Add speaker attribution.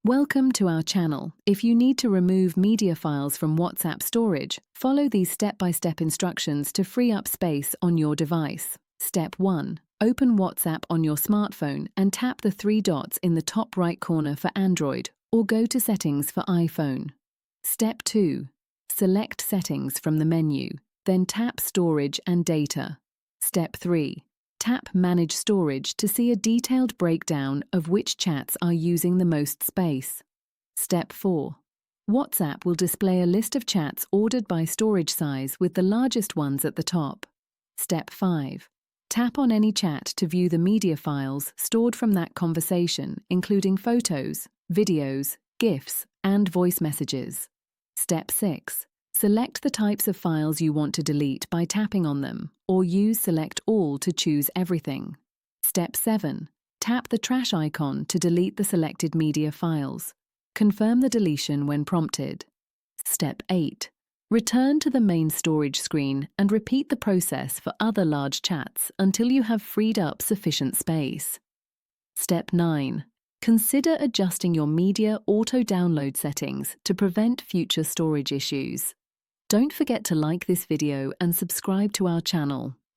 Speaker 1: Welcome to our channel. If you need to remove media files from WhatsApp storage, follow these step-by-step instructions to free up space on your device. Step 1. Open WhatsApp on your smartphone and tap the three dots in the top right corner for Android, or go to Settings for iPhone. Step 2. Select Settings from the menu, then tap Storage and Data. Step 3. Tap Manage Storage to see a detailed breakdown of which chats are using the most space. Step 4. WhatsApp will display a list of chats ordered by storage size with the largest ones at the top. Step 5. Tap on any chat to view the media files stored from that conversation, including photos, videos, GIFs, and voice messages. Step 6. Select the types of files you want to delete by tapping on them, or use Select All to choose everything. Step 7. Tap the trash icon to delete the selected media files. Confirm the deletion when prompted. Step 8. Return to the main storage screen and repeat the process for other large chats until you have freed up sufficient space. Step 9. Consider adjusting your media auto-download settings to prevent future storage issues. Don't forget to like this video and subscribe to our channel.